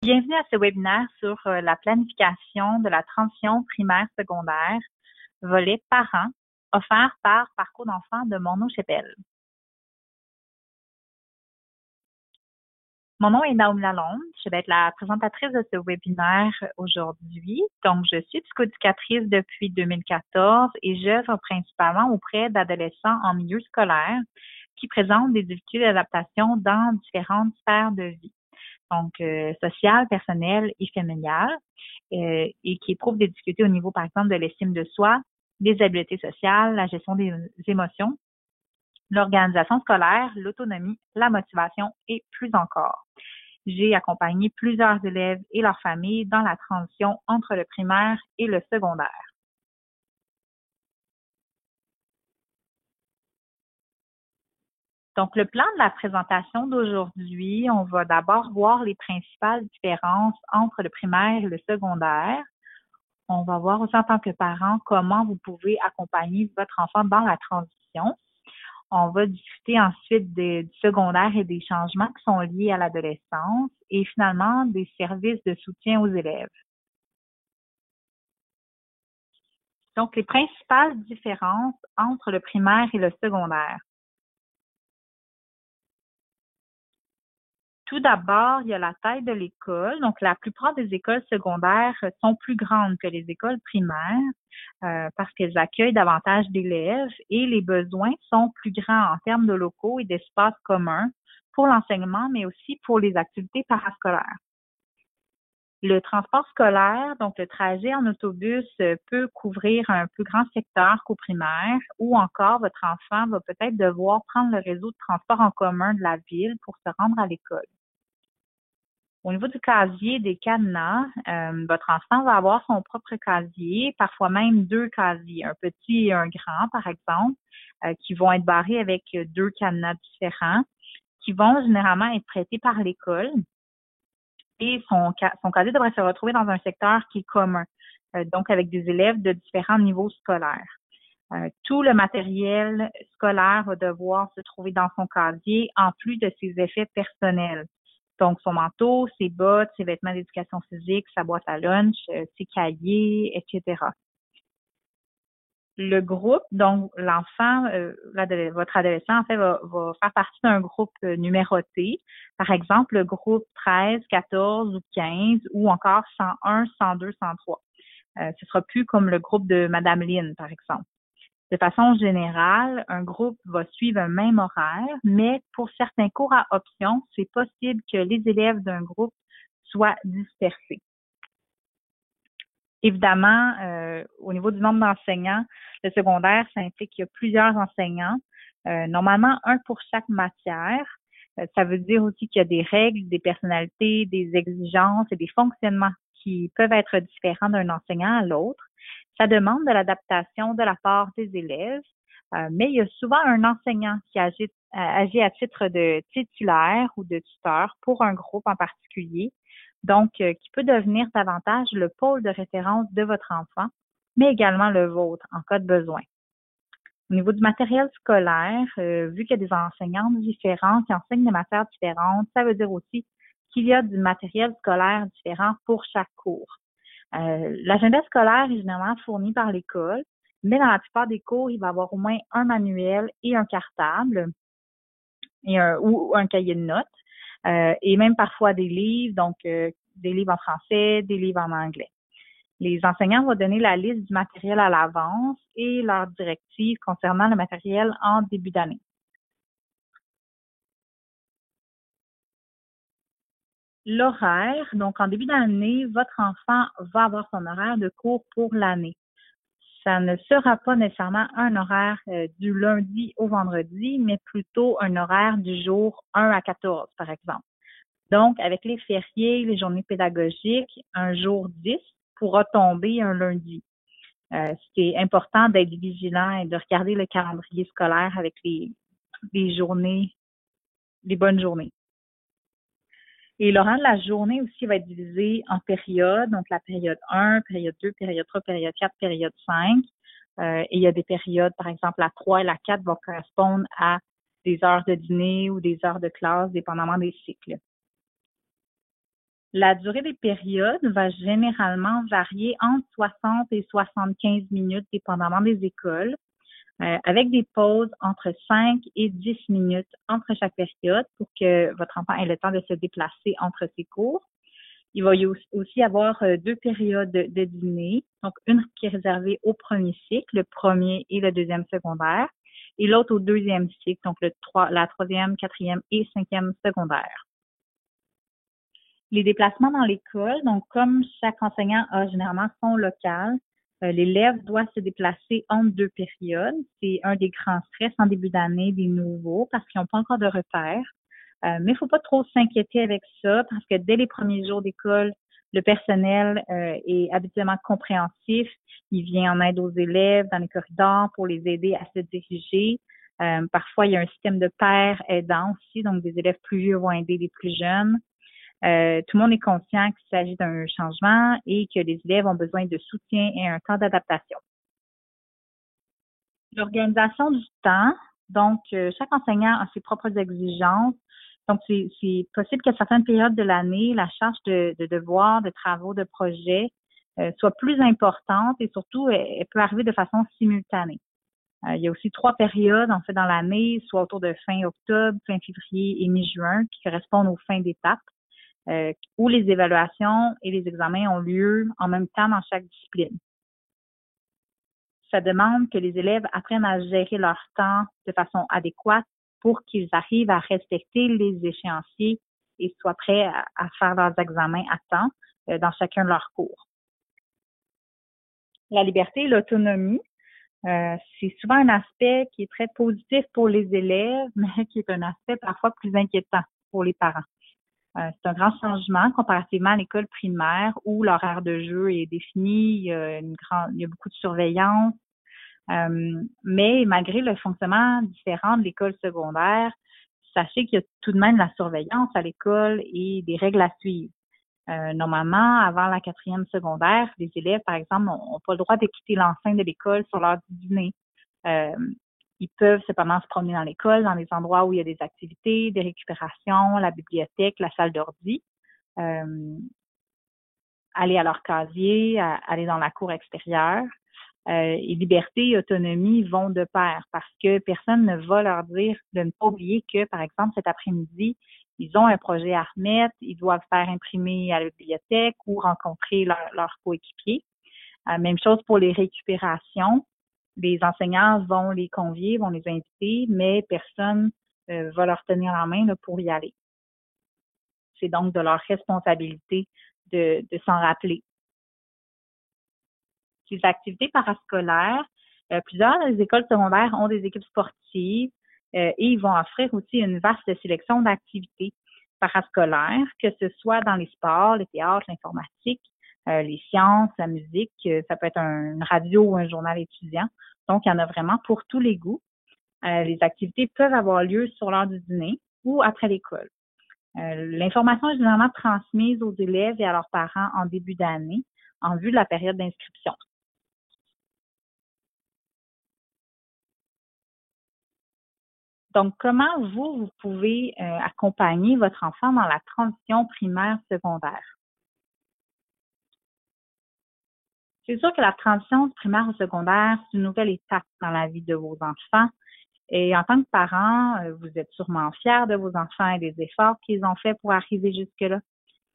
Bienvenue à ce webinaire sur la planification de la transition primaire-secondaire, volet parents, offert par Parcours d'enfants de Morneau-Chapelle. Mon nom est Naomi Lalonde, je vais être la présentatrice de ce webinaire aujourd'hui. Donc, je suis psychoéducatrice depuis 2014 et j'œuvre principalement auprès d'adolescents en milieu scolaire qui présentent des difficultés d'adaptation dans différentes sphères de vie. Donc sociale, personnelle et familiale, et qui éprouvent des difficultés au niveau, par exemple, de l'estime de soi, des habiletés sociales, la gestion des émotions, l'organisation scolaire, l'autonomie, la motivation et plus encore. J'ai accompagné plusieurs élèves et leurs familles dans la transition entre le primaire et le secondaire. Donc, le plan de la présentation d'aujourd'hui, on va d'abord voir les principales différences entre le primaire et le secondaire. On va voir aussi en tant que parent comment vous pouvez accompagner votre enfant dans la transition. On va discuter ensuite du secondaire et des changements qui sont liés à l'adolescence et finalement des services de soutien aux élèves. Donc, les principales différences entre le primaire et le secondaire. Tout d'abord, il y a la taille de l'école. Donc, la plupart des écoles secondaires sont plus grandes que les écoles primaires parce qu'elles accueillent davantage d'élèves et les besoins sont plus grands en termes de locaux et d'espaces communs pour l'enseignement, mais aussi pour les activités parascolaires. Le transport scolaire, donc le trajet en autobus, peut couvrir un plus grand secteur qu'au primaire ou encore votre enfant va peut-être devoir prendre le réseau de transport en commun de la ville pour se rendre à l'école. Au niveau du casier des cadenas, votre enfant va avoir son propre casier, parfois même deux casiers, un petit et un grand, par exemple, qui vont être barrés avec deux cadenas différents, qui vont généralement être prêtés par l'école. Et son casier devrait se retrouver dans un secteur qui est commun, donc avec des élèves de différents niveaux scolaires. Tout le matériel scolaire va devoir se trouver dans son casier, en plus de ses effets personnels. Donc, son manteau, ses bottes, ses vêtements d'éducation physique, sa boîte à lunch, ses cahiers, etc. Le groupe, donc l'enfant, votre adolescent, en fait, va faire partie d'un groupe numéroté. Par exemple, le groupe 13, 14 ou 15 ou encore 101, 102, 103. Ce sera plus comme le groupe de Madame Lynn, par exemple. De façon générale, un groupe va suivre un même horaire, mais pour certains cours à option, c'est possible que les élèves d'un groupe soient dispersés. Évidemment, au niveau du nombre d'enseignants, le secondaire, ça implique qu'il y a plusieurs enseignants, normalement un pour chaque matière. Ça veut dire aussi qu'il y a des règles, des personnalités, des exigences et des fonctionnements qui peuvent être différents d'un enseignant à l'autre. Ça demande de l'adaptation de la part des élèves, mais il y a souvent un enseignant qui agit à titre de titulaire ou de tuteur pour un groupe en particulier, donc qui peut devenir davantage le pôle de référence de votre enfant, mais également le vôtre en cas de besoin. Au niveau du matériel scolaire, vu qu'il y a des enseignants différents qui enseignent des matières différentes, ça veut dire aussi qu'il y a du matériel scolaire différent pour chaque cours. L'agenda scolaire est généralement fourni par l'école, mais dans la plupart des cours, il va y avoir au moins un manuel et un cartable ou un cahier de notes, et même parfois des livres, donc des livres en français, des livres en anglais. Les enseignants vont donner la liste du matériel à l'avance et leurs directives concernant le matériel en début d'année. L'horaire, donc en début d'année, votre enfant va avoir son horaire de cours pour l'année. Ça ne sera pas nécessairement un horaire du lundi au vendredi, mais plutôt un horaire du jour 1 à 14, par exemple. Donc, avec les fériés, les journées pédagogiques, un jour 10 pourra tomber un lundi. C'est important d'être vigilant et de regarder le calendrier scolaire avec les journées, les bonnes journées. Et l'horaire de la journée aussi va être divisé en périodes, donc la période 1, période 2, période 3, période 4, période 5. Et il y a des périodes, par exemple, la 3 et la 4 vont correspondre à des heures de dîner ou des heures de classe, dépendamment des cycles. La durée des périodes va généralement varier entre 60 et 75 minutes, dépendamment des écoles, avec des pauses entre 5 et 10 minutes entre chaque période pour que votre enfant ait le temps de se déplacer entre ses cours. Il va y aussi avoir deux périodes de dîner, donc une qui est réservée au premier cycle, le premier et le deuxième secondaire, et l'autre au deuxième cycle, donc la troisième, quatrième et cinquième secondaire. Les déplacements dans l'école, donc comme chaque enseignant a généralement son local, l'élève doit se déplacer entre deux périodes. C'est un des grands stress en début d'année des nouveaux parce qu'ils n'ont pas encore de repères. Mais il ne faut pas trop s'inquiéter avec ça parce que dès les premiers jours d'école, le personnel est habituellement compréhensif. Il vient en aide aux élèves dans les corridors pour les aider à se diriger. Parfois, il y a un système de pairs aidants aussi, donc des élèves plus vieux vont aider les plus jeunes. Tout le monde est conscient qu'il s'agit d'un changement et que les élèves ont besoin de soutien et un temps d'adaptation. L'organisation du temps, donc chaque enseignant a ses propres exigences. Donc, c'est possible qu'à certaines périodes de l'année, la charge de devoirs, de travaux, de projets soit plus importante et surtout, elle peut arriver de façon simultanée. Il y a aussi 3 périodes, en fait, dans l'année, soit autour de fin octobre, fin février et mi-juin, qui correspondent aux fins d'étape, où les évaluations et les examens ont lieu en même temps dans chaque discipline. Ça demande que les élèves apprennent à gérer leur temps de façon adéquate pour qu'ils arrivent à respecter les échéanciers et soient prêts à faire leurs examens à temps dans chacun de leurs cours. La liberté et l'autonomie, c'est souvent un aspect qui est très positif pour les élèves, mais qui est un aspect parfois plus inquiétant pour les parents. C'est un grand changement comparativement à l'école primaire où l'horaire de jeu est défini, il y a beaucoup de surveillance. Mais malgré le fonctionnement différent de l'école secondaire, sachez qu'il y a tout de même de la surveillance à l'école et des règles à suivre. Normalement, avant la 4e secondaire, les élèves, par exemple, n'ont pas le droit de quitter l'enceinte de l'école sur l'heure du dîner. Ils peuvent cependant se promener dans l'école, dans les endroits où il y a des activités, des récupérations, la bibliothèque, la salle d'ordi, aller à leur casier, aller dans la cour extérieure. Et liberté et autonomie vont de pair parce que personne ne va leur dire de ne pas oublier que, par exemple, cet après-midi, ils ont un projet à remettre, ils doivent faire imprimer à la bibliothèque ou rencontrer leur coéquipier. Même chose pour les récupérations. Les enseignants vont les convier, vont les inviter, mais personne va leur tenir la main là, pour y aller. C'est donc de leur responsabilité de s'en rappeler. Les activités parascolaires, plusieurs des écoles secondaires ont des équipes sportives et ils vont offrir aussi une vaste sélection d'activités parascolaires, que ce soit dans les sports, le théâtre, l'informatique, les sciences, la musique, ça peut être une radio ou un journal étudiant. Donc, il y en a vraiment pour tous les goûts. Les activités peuvent avoir lieu sur l'heure du dîner ou après l'école. L'information est généralement transmise aux élèves et à leurs parents en début d'année en vue de la période d'inscription. Donc, comment vous pouvez accompagner votre enfant dans la transition primaire-secondaire? C'est sûr que la transition du primaire au secondaire, c'est une nouvelle étape dans la vie de vos enfants. Et en tant que parent, vous êtes sûrement fiers de vos enfants et des efforts qu'ils ont faits pour arriver jusque-là.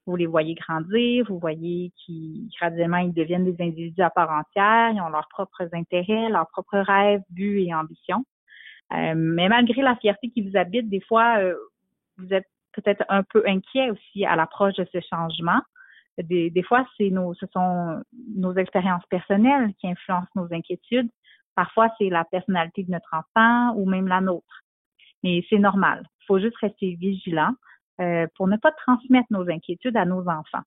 Vous les voyez grandir, vous voyez qu'ils graduellement ils deviennent des individus à part entière, ils ont leurs propres intérêts, leurs propres rêves, buts et ambitions. Mais malgré la fierté qui vous habite, des fois, vous êtes peut-être un peu inquiet aussi à l'approche de ce changement. Des fois, ce sont nos expériences personnelles qui influencent nos inquiétudes. Parfois, c'est la personnalité de notre enfant ou même la nôtre. Mais c'est normal. Il faut juste rester vigilant pour ne pas transmettre nos inquiétudes à nos enfants.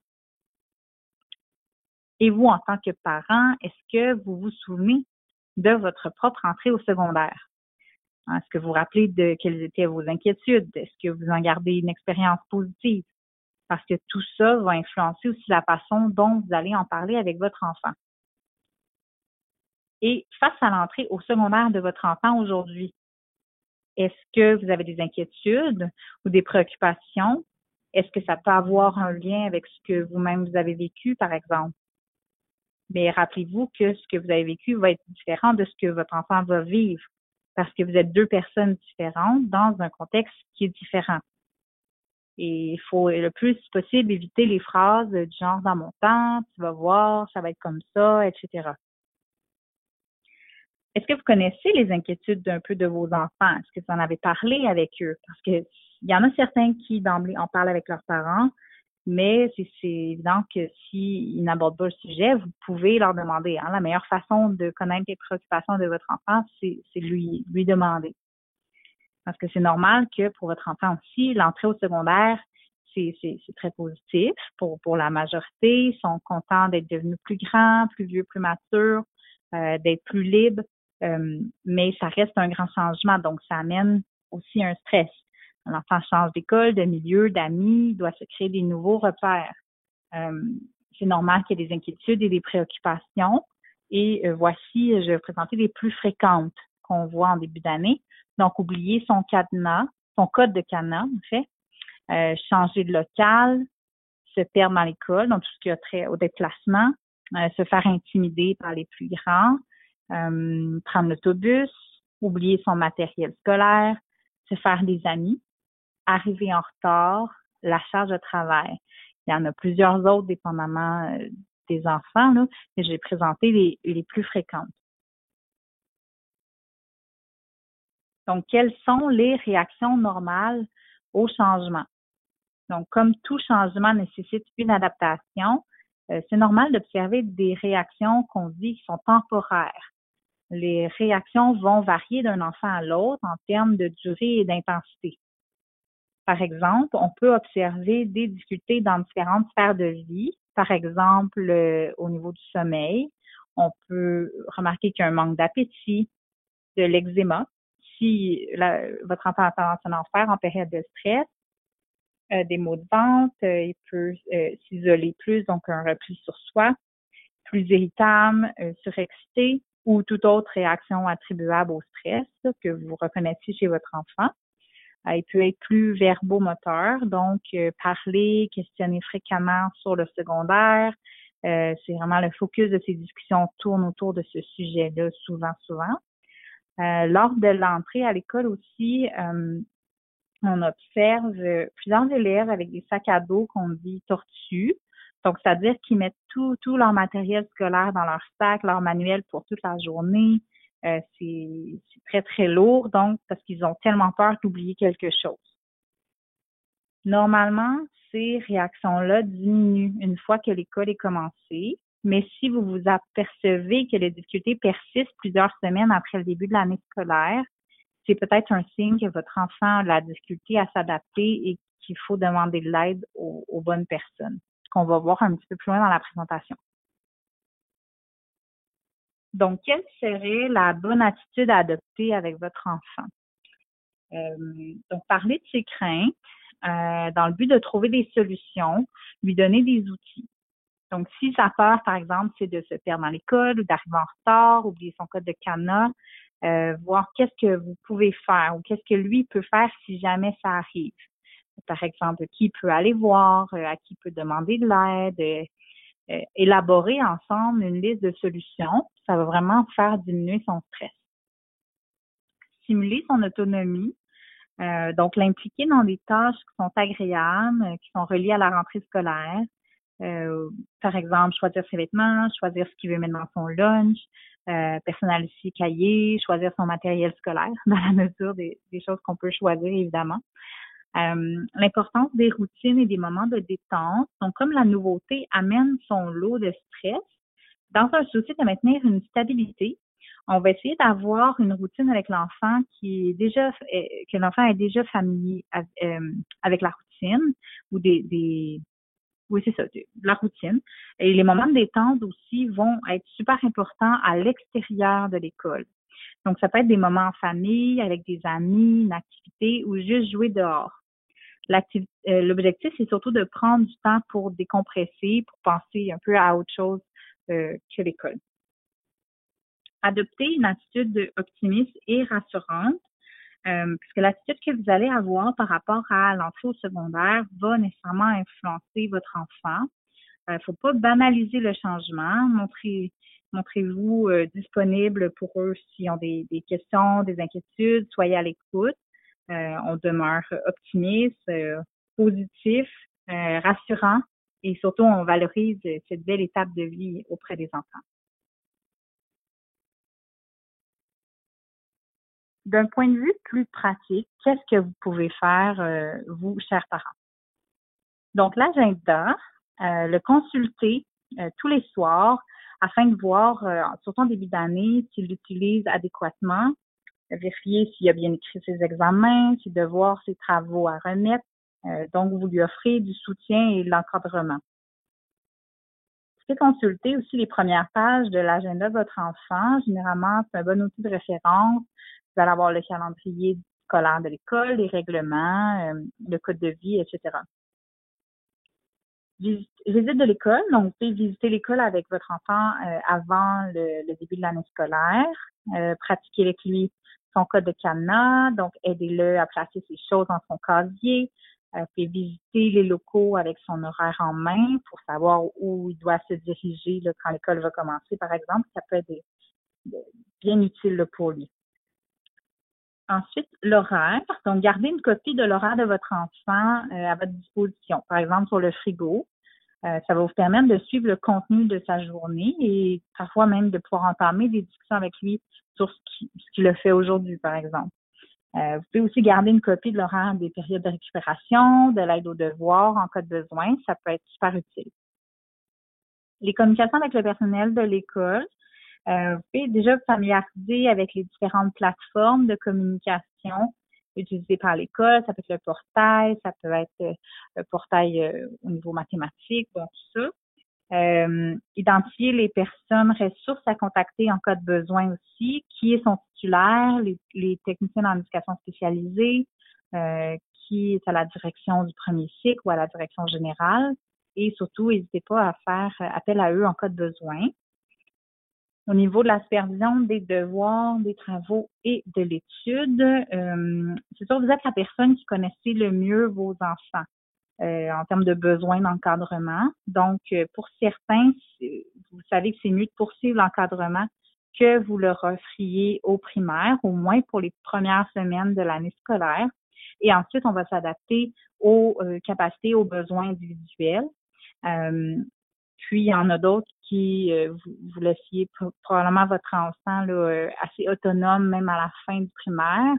Et vous, en tant que parent, est-ce que vous vous souvenez de votre propre entrée au secondaire? Est-ce que vous vous rappelez de quelles étaient vos inquiétudes? Est-ce que vous en gardez une expérience positive? Parce que tout ça va influencer aussi la façon dont vous allez en parler avec votre enfant. Et face à l'entrée au secondaire de votre enfant aujourd'hui, est-ce que vous avez des inquiétudes ou des préoccupations? Est-ce que ça peut avoir un lien avec ce que vous-même vous avez vécu, par exemple? Mais rappelez-vous que ce que vous avez vécu va être différent de ce que votre enfant va vivre parce que vous êtes deux personnes différentes dans un contexte qui est différent. Et il faut le plus possible éviter les phrases du genre dans mon temps, tu vas voir, ça va être comme ça, etc. Est-ce que vous connaissez les inquiétudes d'un peu de vos enfants? Est-ce que vous en avez parlé avec eux? Parce que il y en a certains qui d'emblée en parlent avec leurs parents, mais c'est évident que s'ils n'abordent pas le sujet, vous pouvez leur demander. Hein. La meilleure façon de connaître les préoccupations de votre enfant, c'est lui demander. Parce que c'est normal que pour votre enfant aussi, l'entrée au secondaire, c'est très positif pour la majorité. Ils sont contents d'être devenus plus grands, plus vieux, plus matures, d'être plus libres. Mais ça reste un grand changement, donc ça amène aussi un stress. L'enfant change d'école, de milieu, d'amis, doit se créer des nouveaux repères. Euh, c'est normal qu'il y ait des inquiétudes et des préoccupations. Et voici, je vais vous présenter les plus fréquentes qu'on voit en début d'année. Donc, oublier son cadenas, son code de cadenas, en fait, changer de local, se perdre dans l'école, donc tout ce qui a trait au déplacement, se faire intimider par les plus grands, prendre l'autobus, oublier son matériel scolaire, se faire des amis, arriver en retard, la charge de travail. Il y en a plusieurs autres, dépendamment des enfants, là, mais j'ai présenté les plus fréquentes. Donc, quelles sont les réactions normales au changement? Donc, comme tout changement nécessite une adaptation, c'est normal d'observer des réactions qu'on dit qui sont temporaires. Les réactions vont varier d'un enfant à l'autre en termes de durée et d'intensité. Par exemple, on peut observer des difficultés dans différentes sphères de vie. Par exemple, au niveau du sommeil, on peut remarquer qu'il y a un manque d'appétit, de l'eczéma. Si votre enfant a tendance à en faire en période de stress, des maux de ventre, il peut s'isoler plus, donc un repli sur soi, plus irritable, surexcité ou toute autre réaction attribuable au stress que vous reconnaissez chez votre enfant. Il peut être plus verbomoteur, donc parler, questionner fréquemment sur le secondaire. C'est vraiment le focus de ces discussions tourne autour de ce sujet-là souvent. Lors de l'entrée à l'école aussi, on observe plusieurs élèves avec des sacs à dos qu'on dit tortues. Donc, c'est-à-dire qu'ils mettent tout leur matériel scolaire dans leur sac, leur manuel pour toute la journée. C'est très, très lourd, donc, parce qu'ils ont tellement peur d'oublier quelque chose. Normalement, ces réactions-là diminuent une fois que l'école est commencée, mais si vous vous apercevez que les difficultés persistent plusieurs semaines après le début de l'année scolaire, c'est peut-être un signe que votre enfant a la difficulté à s'adapter et qu'il faut demander de l'aide aux bonnes personnes, qu'on va voir un petit peu plus loin dans la présentation. Donc, quelle serait la bonne attitude à adopter avec votre enfant? Donc, parler de ses craintes dans le but de trouver des solutions, lui donner des outils. Donc, si sa peur, par exemple, c'est de se perdre dans l'école ou d'arriver en retard, oublier son code de cadenas, voir qu'est-ce que vous pouvez faire ou qu'est-ce que lui peut faire si jamais ça arrive. Par exemple, qui peut aller voir, à qui peut demander de l'aide, élaborer ensemble une liste de solutions. Ça va vraiment faire diminuer son stress. Stimuler son autonomie, donc l'impliquer dans des tâches qui sont agréables, qui sont reliées à la rentrée scolaire. Par exemple, choisir ses vêtements, choisir ce qu'il veut mettre dans son lunch, personnaliser ses cahiers, choisir son matériel scolaire, dans la mesure des choses qu'on peut choisir, évidemment. L'importance des routines et des moments de détente. Donc, comme la nouveauté amène son lot de stress, dans un souci de maintenir une stabilité, on va essayer d'avoir une routine avec l'enfant que l'enfant est déjà familier avec la routine ou oui, c'est ça, de la routine. Et les moments de détente aussi vont être super importants à l'extérieur de l'école. Donc, ça peut être des moments en famille, avec des amis, une activité ou juste jouer dehors. L'objectif, c'est surtout de prendre du temps pour décompresser, pour penser un peu à autre chose que l'école. Adopter une attitude optimiste et rassurante. puisque l'attitude que vous allez avoir par rapport à l'entrée au secondaire va nécessairement influencer votre enfant. Il ne faut pas banaliser le changement. Montrez-vous disponible pour eux s'ils ont des questions, des inquiétudes. Soyez à l'écoute. On demeure optimiste, positif, rassurant et surtout, on valorise cette belle étape de vie auprès des enfants. D'un point de vue plus pratique, qu'est-ce que vous pouvez faire, vous, chers parents? Donc, l'agenda, le consulter tous les soirs afin de voir, surtout en début d'année, s'il l'utilise adéquatement, vérifier s'il a bien écrit ses examens, ses devoirs, ses travaux à remettre. Donc, vous lui offrez du soutien et de l'encadrement. Vous pouvez consulter aussi les premières pages de l'agenda de votre enfant. Généralement, c'est un bon outil de référence. Vous allez avoir le calendrier scolaire de l'école, les règlements, le code de vie, etc. Visite de l'école, donc vous pouvez visiter l'école avec votre enfant avant le début de l'année scolaire, pratiquer avec lui son code de cadenas, donc aidez-le à placer ses choses dans son casier, vous pouvez visiter les locaux avec son horaire en main pour savoir où il doit se diriger là, quand l'école va commencer, par exemple, ça peut être bien utile là, pour lui. Ensuite, l'horaire. Donc, gardez une copie de l'horaire de votre enfant à votre disposition, par exemple sur le frigo. Ça va vous permettre de suivre le contenu de sa journée et parfois même de pouvoir entamer des discussions avec lui sur ce qu'il a fait aujourd'hui, par exemple. Vous pouvez aussi garder une copie de l'horaire des périodes de récupération, de l'aide aux devoirs en cas de besoin. Ça peut être super utile. Les communications avec le personnel de l'école. Vous pouvez déjà vous familiariser avec les différentes plateformes de communication utilisées par l'école. Ça peut être le portail, ça peut être le portail au niveau mathématique, bon, tout ça. Identifier les personnes ressources à contacter en cas de besoin aussi, qui est son titulaire, les techniciens en éducation spécialisée, qui est à la direction du premier cycle ou à la direction générale. Et surtout, n'hésitez pas à faire appel à eux en cas de besoin. Au niveau de la supervision des devoirs, des travaux et de l'étude, c'est sûr que vous êtes la personne qui connaissez le mieux vos enfants en termes de besoins d'encadrement. Donc, pour certains, vous savez que c'est mieux de poursuivre l'encadrement que vous leur offriez au primaire, au moins pour les premières semaines de l'année scolaire. Et ensuite, on va s'adapter aux capacités, aux besoins individuels. Puis, il y en a d'autres qui, vous laissiez probablement votre enfant là, assez autonome, même à la fin du primaire.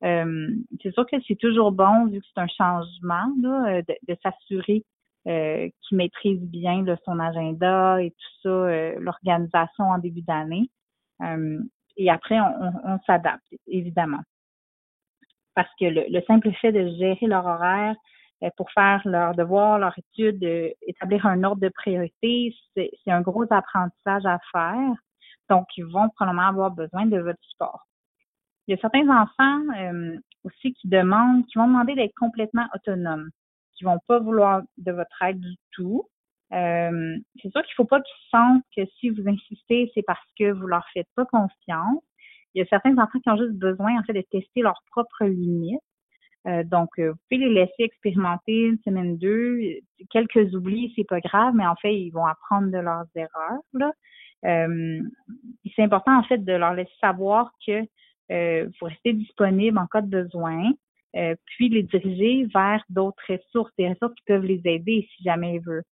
C'est sûr que c'est toujours bon, vu que c'est un changement, là, de s'assurer qu'il maîtrise bien là, son agenda et tout ça, l'organisation en début d'année. Et après, on s'adapte, évidemment. Parce que le simple fait de gérer leur horaire pour faire leurs devoirs, leurs études, établir un ordre de priorité, c'est un gros apprentissage à faire. Donc, ils vont probablement avoir besoin de votre support. Il y a certains enfants aussi qui vont demander d'être complètement autonomes, qui vont pas vouloir de votre aide du tout. C'est sûr qu'il faut pas qu'ils sentent que si vous insistez, c'est parce que vous leur faites pas confiance. Il y a certains enfants qui ont juste besoin, en fait, de tester leurs propres limites. Donc, vous pouvez les laisser expérimenter une semaine, 2. Quelques oublis, c'est pas grave, mais en fait, ils vont apprendre de leurs erreurs, là. C'est important, en fait, de leur laisser savoir que vous restez disponible en cas de besoin, puis les diriger vers d'autres ressources, des ressources qui peuvent les aider si jamais ils veulent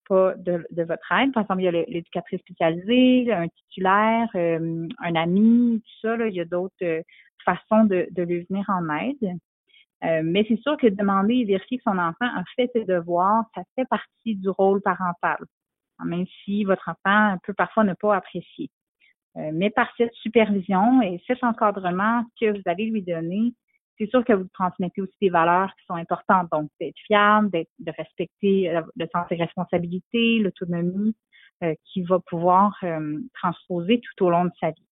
pas de votre aide. Par exemple, il y a l'éducatrice spécialisée, un titulaire, un ami, tout ça. Là, il y a d'autres façons de lui venir en aide. Mais c'est sûr que demander et vérifier que son enfant a fait ses devoirs, ça fait partie du rôle parental, même si votre enfant peut parfois ne pas apprécier. Mais par cette supervision et cet encadrement que vous allez lui donner, c'est sûr que vous transmettez aussi des valeurs qui sont importantes. Donc, d'être fiable, de respecter le sens des responsabilités, l'autonomie, qui va pouvoir transposer tout au long de sa vie.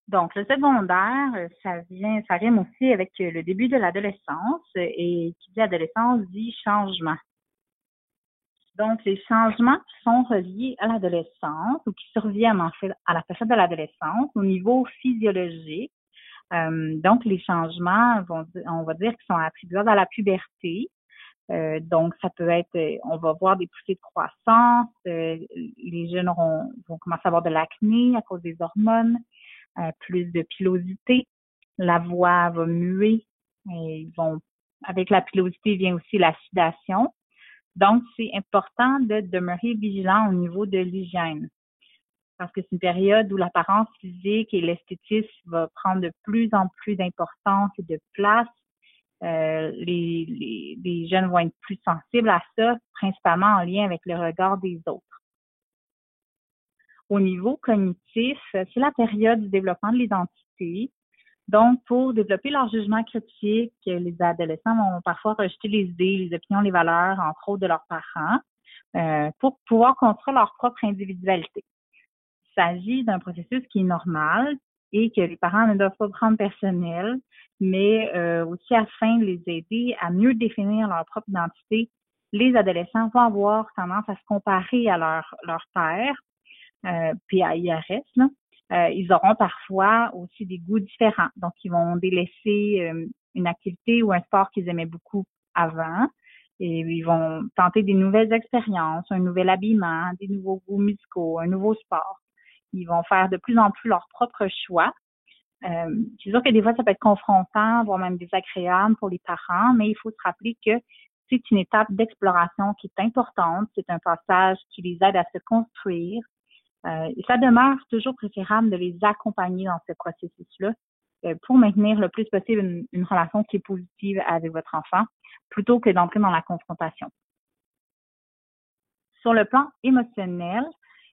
Donc, le secondaire, ça rime aussi avec le début de l'adolescence et qui dit adolescence dit changement. Donc, les changements qui sont reliés à l'adolescence ou qui surviennent en fait à la période de l'adolescence au niveau physiologique. Donc, les changements, on va dire, qui sont attribuables à la puberté. Donc, ça peut être, on va voir des poussées de croissance, les jeunes vont commencer à avoir de l'acné à cause des hormones, plus de pilosité, la voix va muer, et avec la pilosité vient aussi la sudation. Donc, c'est important de demeurer vigilant au niveau de l'hygiène parce que c'est une période où l'apparence physique et l'esthétisme va prendre de plus en plus d'importance et de place. Les jeunes vont être plus sensibles à ça, principalement en lien avec le regard des autres. Au niveau cognitif, c'est la période du développement de l'identité. Donc, pour développer leur jugement critique, les adolescents vont parfois rejeter les idées, les opinions, les valeurs, entre autres de leurs parents, pour pouvoir construire leur propre individualité. Il s'agit d'un processus qui est normal et que les parents ne doivent pas prendre personnel, mais aussi afin de les aider à mieux définir leur propre identité, les adolescents vont avoir tendance à se comparer à leur père, puis à IRS, là. Ils auront parfois aussi des goûts différents. Donc, ils vont délaisser une activité ou un sport qu'ils aimaient beaucoup avant et ils vont tenter des nouvelles expériences, un nouvel habillement, des nouveaux goûts musicaux, un nouveau sport. Ils vont faire de plus en plus leur propre choix. C'est sûr que des fois, ça peut être confrontant, voire même désagréable pour les parents, mais il faut se rappeler que c'est une étape d'exploration qui est importante. C'est un passage qui les aide à se construire. Et ça demeure toujours préférable de les accompagner dans ce processus-là pour maintenir le plus possible une relation qui est positive avec votre enfant, plutôt que d'entrer dans la confrontation. Sur le plan émotionnel,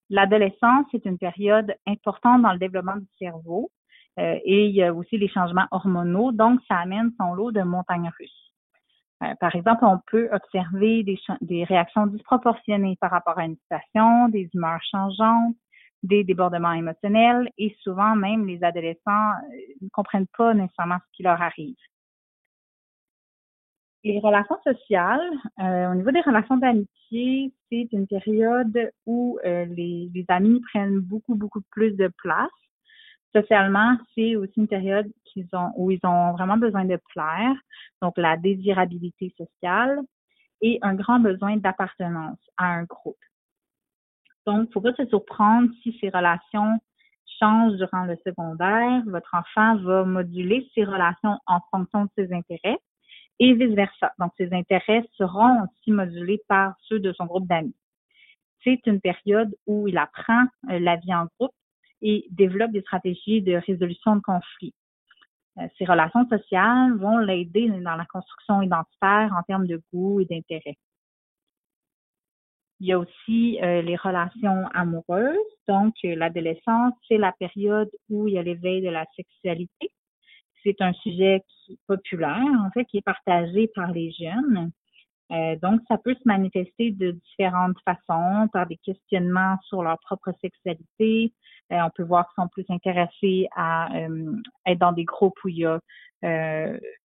l'adolescence est une période importante dans le développement du cerveau et il y a aussi les changements hormonaux, donc ça amène son lot de montagnes russes. Par exemple, on peut observer des réactions disproportionnées par rapport à une situation, des humeurs changeantes, des débordements émotionnels et souvent même les adolescents ne comprennent pas nécessairement ce qui leur arrive. Les relations sociales, au niveau des relations d'amitié, c'est une période où les amis prennent beaucoup, beaucoup plus de place. Socialement, c'est aussi une période où ils ont vraiment besoin de plaire, donc la désirabilité sociale et un grand besoin d'appartenance à un groupe. Donc, il ne faut pas se surprendre si ces relations changent durant le secondaire. Votre enfant va moduler ses relations en fonction de ses intérêts et vice-versa. Donc, ses intérêts seront aussi modulés par ceux de son groupe d'amis. C'est une période où il apprend la vie en groupe et développe des stratégies de résolution de conflits. Ces relations sociales vont l'aider dans la construction identitaire en termes de goût et d'intérêt. Il y a aussi les relations amoureuses. Donc, l'adolescence, c'est la période où il y a l'éveil de la sexualité. C'est un sujet qui est populaire, en fait, qui est partagé par les jeunes. Donc, ça peut se manifester de différentes façons, par des questionnements sur leur propre sexualité. On peut voir qu'ils sont plus intéressés à être dans des groupes où il y a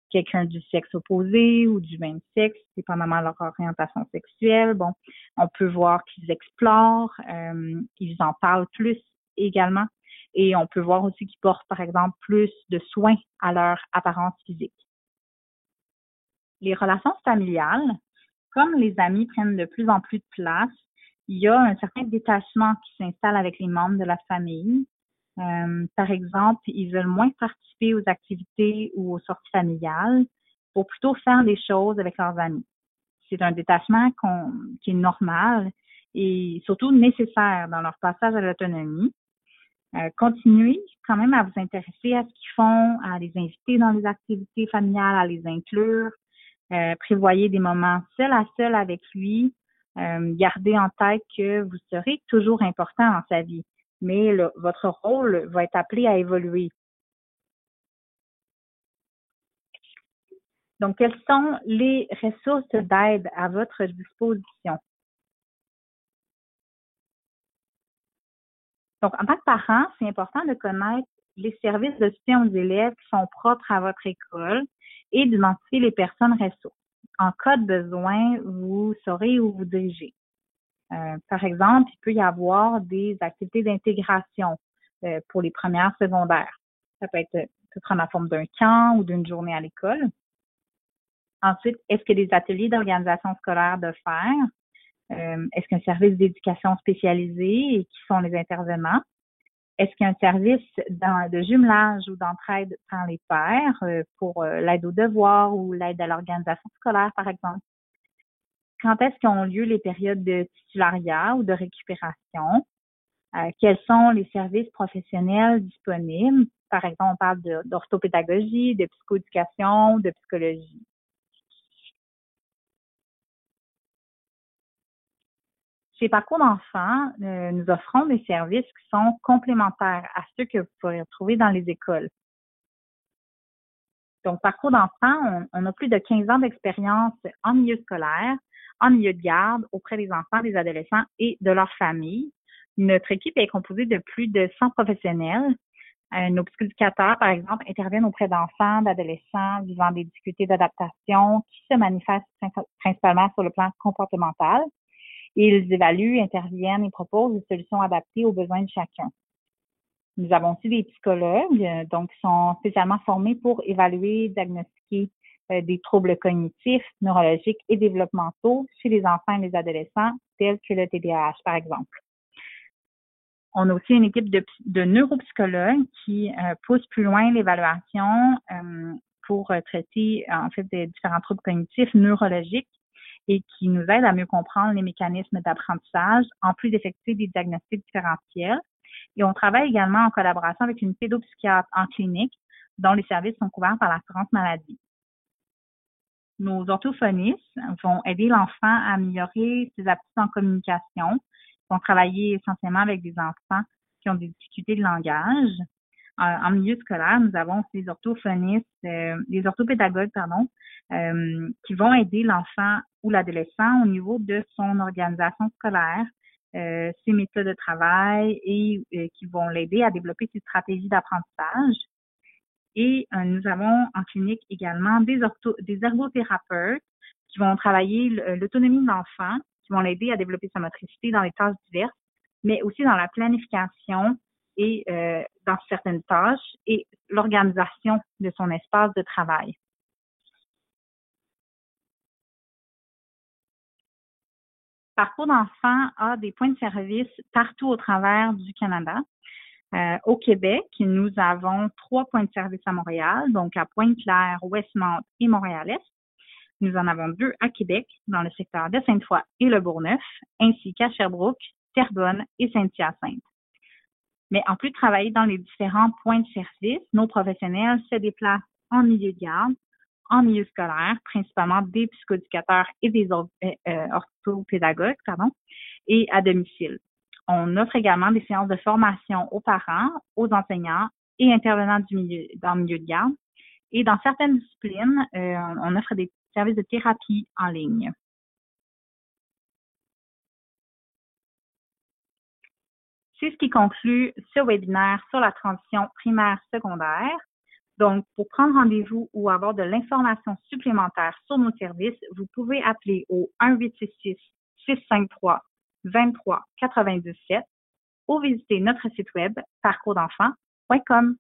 quelqu'un du sexe opposé ou du même sexe, dépendamment de leur orientation sexuelle. Bon, on peut voir qu'ils explorent, ils en parlent plus également. Et on peut voir aussi qu'ils portent, par exemple, plus de soins à leur apparence physique. Les relations familiales, comme les amis prennent de plus en plus de place, il y a un certain détachement qui s'installe avec les membres de la famille. Par exemple, ils veulent moins participer aux activités ou aux sorties familiales pour plutôt faire des choses avec leurs amis. C'est un détachement qui est normal et surtout nécessaire dans leur passage à l'autonomie. Continuez quand même à vous intéresser à ce qu'ils font, à les inviter dans les activités familiales, à les inclure. Prévoyez des moments seul à seul avec lui. Gardez en tête que vous serez toujours important dans sa vie, mais votre rôle va être appelé à évoluer. Donc, quelles sont les ressources d'aide à votre disposition? Donc, en tant que parent, c'est important de connaître les services de soutien aux élèves qui sont propres à votre école et d'identifier les personnes ressources. En cas de besoin, vous saurez où vous diriger. Par exemple, il peut y avoir des activités d'intégration pour les premières secondaires. Ça peut prendre la forme d'un camp ou d'une journée à l'école. Ensuite, est-ce que des ateliers d'organisation scolaire de faire? Est-ce qu'un service d'éducation spécialisé et qui sont les intervenants? Est-ce qu'il y a un service de jumelage ou d'entraide par les pairs pour l'aide aux devoirs ou l'aide à l'organisation scolaire, par exemple? Quand est-ce qu'ont lieu les périodes de titulariat ou de récupération? Quels sont les services professionnels disponibles? Par exemple, on parle d'orthopédagogie, de psychoéducation, de psychologie. Chez Parcours d'enfants, nous offrons des services qui sont complémentaires à ceux que vous pourrez retrouver dans les écoles. Donc, Parcours d'enfants, on a plus de 15 ans d'expérience en milieu scolaire, en milieu de garde, auprès des enfants, des adolescents et de leurs familles. Notre équipe est composée de plus de 100 professionnels. Nos psychoéducateurs, par exemple, interviennent auprès d'enfants, d'adolescents vivant des difficultés d'adaptation qui se manifestent principalement sur le plan comportemental. Ils évaluent, interviennent et proposent des solutions adaptées aux besoins de chacun. Nous avons aussi des psychologues, donc qui sont spécialement formés pour évaluer, diagnostiquer des troubles cognitifs, neurologiques et développementaux chez les enfants et les adolescents, tels que le TDAH, par exemple. On a aussi une équipe de neuropsychologues qui poussent plus loin l'évaluation pour traiter en fait des différents troubles cognitifs neurologiques et qui nous aident à mieux comprendre les mécanismes d'apprentissage, en plus d'effectuer des diagnostics différentiels. Et on travaille également en collaboration avec une pédopsychiatre en clinique dont les services sont couverts par l'assurance maladie. Nos orthophonistes vont aider l'enfant à améliorer ses aptitudes en communication. Ils vont travailler essentiellement avec des enfants qui ont des difficultés de langage. En milieu scolaire, nous avons aussi des orthophonistes, des orthopédagogues, qui vont aider l'enfant ou l'adolescent au niveau de son organisation scolaire, ses méthodes de travail et qui vont l'aider à développer ses stratégies d'apprentissage. Et nous avons en clinique également des ergothérapeutes qui vont travailler l'autonomie de l'enfant, qui vont l'aider à développer sa motricité dans les tâches diverses, mais aussi dans la planification et dans certaines tâches et l'organisation de son espace de travail. Parcours d'enfants a des points de service partout au travers du Canada. Au Québec, nous avons 3 points de service à Montréal, donc à Pointe-Claire, Westmount et Montréal-Est. Nous en avons 2 à Québec, dans le secteur de Sainte-Foy et le Bourgneuf, ainsi qu'à Sherbrooke, Terrebonne et Saint-Hyacinthe. Mais en plus de travailler dans les différents points de service, nos professionnels se déplacent en milieu de garde, en milieu scolaire, principalement des psychoéducateurs et des orthopédagogues, et à domicile. On offre également des séances de formation aux parents, aux enseignants et intervenants dans le milieu de garde. Et dans certaines disciplines, on offre des services de thérapie en ligne. C'est ce qui conclut ce webinaire sur la transition primaire-secondaire. Donc, pour prendre rendez-vous ou avoir de l'information supplémentaire sur nos services, vous pouvez appeler au 1-866-653-2397 ou visiter notre site web parcoursdenfants.com.